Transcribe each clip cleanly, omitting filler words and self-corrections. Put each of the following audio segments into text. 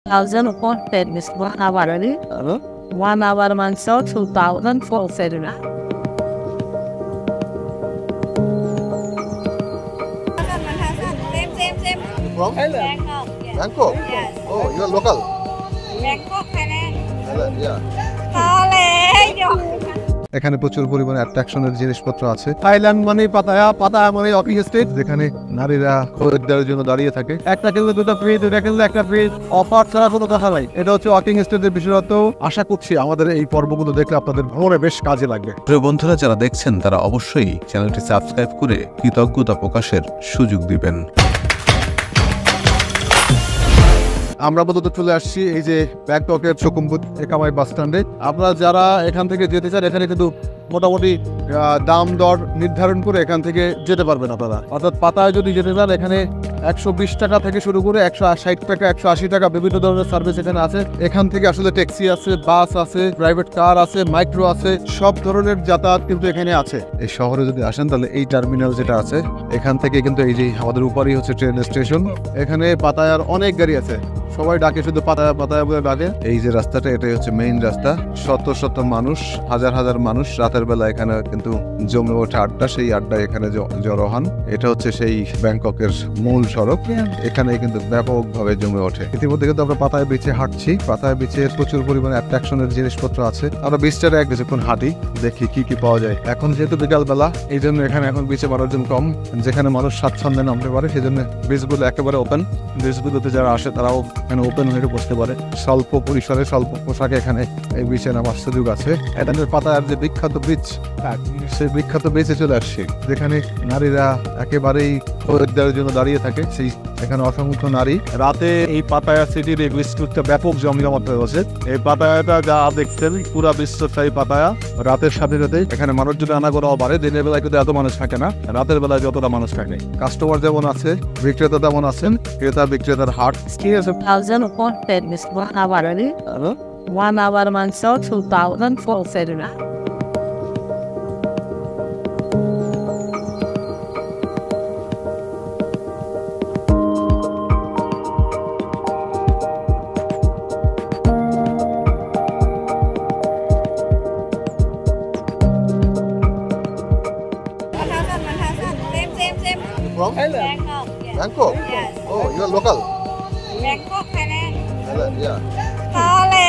thousand upon fairness 1 hour only. 1 hour man saw 2000 for fairness. From Bangkok. Yes. Bangkok? Yes. Oh, you are local? Bangkok, Thailand. Thailand, yeah. এখানে প্রচুর পরিমাণে অ্যাট্রাকশনের জিনিসপত্র আছে। Thailand মানে Pattaya, Pattaya মানে office state, যেখানে নারীরা খরিদ্দারের জন্য দাঁড়িয়ে থাকে। একটা কিনলে দুটো ফ্রি, দুটা কিনলে একটা ফ্রি, অফার ছাড়া কোনো কথা নাই। এটা হচ্ছে ওয়াকিং স্টেটের বিশেষত্ব। আশা করছি আমাদের এই পর্বগুলো দেখলে আপনাদের ভ্রমণে বেশ কাজে লাগবে। প্রিয় বন্ধুরা, যারা দেখছেন তারা অবশ্যই চ্যানেলটি সাবস্ক্রাইব করে কৃতজ্ঞতা প্রকাশের সুযোগ দিবেন। আমরা আপাতত চলে আসছি এই যে ব্যাংককের সুকুমবুত একামাই বাস স্ট্যান্ডে। আপনারা যারা এখান থেকে যেতে চান, এখানে কিন্তু মোটামুটি দাম দর নির্ধারণ করে এখান থেকে যেতে পারবেন আপনারা। অর্থাৎ পাতায় যদি যেতে চান, এখানে 120 টাকা থেকে শুরু করে 160 টাকা, 180 টাকা বিভিন্ন ধরনের সার্ভিস এখানে আছে। এখান থেকে আসলে ট্যাক্সি আছে, বাস আছে, প্রাইভেট কার আছে, মাইক্রো আছে, সব ধরনের যাতায়াত কিন্তু এখানে আছে। এই শহরে যদি আসেন তাহলে এই টার্মিনাল যেটা আছে, এখান থেকে কিন্তু এই যে আমাদের উপরেই হচ্ছে ট্রেন স্টেশন। এখানে পাতায়ার অনেক গাড়ি আছে, সবাই ডাকে শুধু পাতায়া পাতায়া বলে ডাকে। এই যে রাস্তাটা, এটাই হচ্ছে মেইন রাস্তা। শত শত মানুষ, হাজার হাজার মানুষ রাতের বেলা এখানে কিন্তু জমে ওঠে আড্ডা। সেই আড্ডায় এখানে জড়ো হন। এটা হচ্ছে সেই ব্যাংককের মূল সড়ক, এখানে কিন্তু ব্যাপকভাবে জমে ওঠে। ইতিমধ্যে কিন্তু আমরা পাতায় বিচে হাঁটছি। পাতায় বিচে প্রচুর পরিমাণে অ্যাট্রাকশনের জিনিসপত্র আছে। আমরা বিচটারে এক কিছুক্ষণ হাঁটি, দেখি কি কি পাওয়া যায়। এখন যেহেতু বিকাল বেলা, এই জন্য এখানে এখন বিচে মানুষজন কম, যেখানে মানুষ স্বাচ্ছন্দ্যে নামতে পারে সেই জন্য বিচগুলো একেবারে ওপেন। বিচগুলোতে যারা আসে তারাও এখানে ওপেন হয়ে বসতে পারে। স্বল্প পরিসরে স্বল্প পোশাকে এখানে এই বিচে নামার সুযোগ আছে। এটা পাতায়ার যে বিখ্যাত বিচ, সেই বিখ্যাত বিচে চলে আসছে, যেখানে নারীরা একেবারেই খরিদ্দারের জন্য দাঁড়িয়ে থাকে। সেই এখানে অসংখ্য নারী। রাতে এই পাতায়া সিটির এই বিস্কুটটা ব্যাপক জমজমাট হয়েছে। এই পাতায়াটা যা দেখছেন পুরা বিশ্বস্থায়ী পাতায়া। রাতের সাথে সাথে এখানে মানুষজন আনাগোনাও বাড়ে। দিনের বেলায় কিন্তু এত মানুষ থাকে না, রাতের বেলায় যতটা মানুষ থাকে। কাস্টমার যেমন আছে, বিক্রেতা তেমন আছেন। ক্রেতা বিক্রেতার হাট। 1000 upon fairness 1 hour only. 1 hour man saw 2000 for fairness. Same. From Bangkok. Yes. Bangkok? Yes. Oh, you are local? Bangkok, Thailand. Thailand, yeah. Thailand.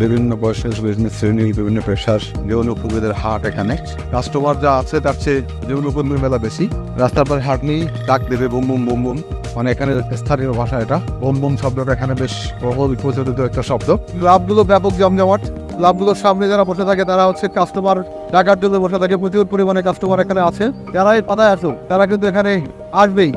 বিভিন্ন বয়সের, বিভিন্ন শ্রেণীর, বিভিন্ন পেশার যৌনকর্মীদের হাট এখানে। কাস্টমার যা আছে তার চেয়ে যৌনকর্মীর মেলা বেশি। রাস্তার পরে হাট নিয়ে ডাক দেবে বুম বুম বুম বুম, মানে এখানে স্থানীয় ভাষা এটা। বুম বুম শব্দটা এখানে বেশ বহুল প্রচলিত একটা শব্দ। ক্লাবগুলো ব্যাপক জমজমাট। ক্লাবগুলোর সামনে যারা বসে থাকে তারা হচ্ছে কাস্টমার ডাকার জন্য বসে থাকে। প্রচুর পরিমাণে কাস্টমার এখানে আছে। যারা এই পাতায় আসুক তারা কিন্তু এখানে আসবেই।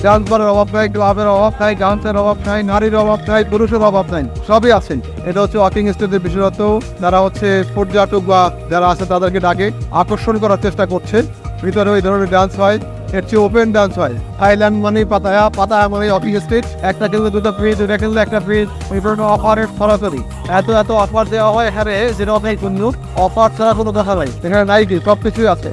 ডান্সারের অভাব নাই, ক্লাবের অভাব নাই, ডান্সের অভাব নাই, নারীর অভাব নাই, পুরুষের অভাব নাই, সবই আছেন। এটা হচ্ছে ওয়াকিং স্টেটের বিশেষত্ব। যারা হচ্ছে পর্যটক বা যারা আছে তাদেরকে ডাকে আকর্ষণ করার চেষ্টা করছে। ভিতরে ওই ধরনের ডান্স হয়, এর চেয়ে ওপেন ডান্স হয়। থাইল্যান্ড মানে পাতায়া, পাতায়া মানে অফিস স্টেট, একটা কিনলে দুটো ফ্রি, দুটা কিনলে একটা ফ্রি, বিভিন্ন অফারের সরাসরি এত অফার দেওয়া হয় এখানে, যেটা অনেক কোনো অফার ছাড়া কোনো দেখা নাই, এখানে নাই কি সব কিছুই আছে।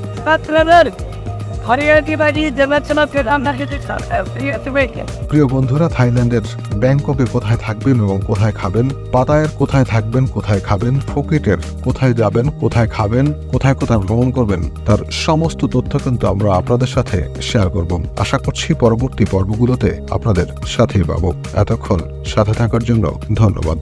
প্রিয় বন্ধুরা, থাইল্যান্ডের ব্যাংককে কোথায় থাকবেন এবং কোথায় খাবেন, পাতায়ের কোথায় থাকবেন, কোথায় খাবেন, ফুকেটের কোথায় যাবেন, কোথায় খাবেন, কোথায় কোথায় ভ্রমণ করবেন, তার সমস্ত তথ্য কিন্তু আমরা আপনাদের সাথে শেয়ার করব। আশা করছি পরবর্তী পর্বগুলোতে আপনাদের সাথেই পাবো। এতক্ষণ সাথে থাকার জন্য ধন্যবাদ।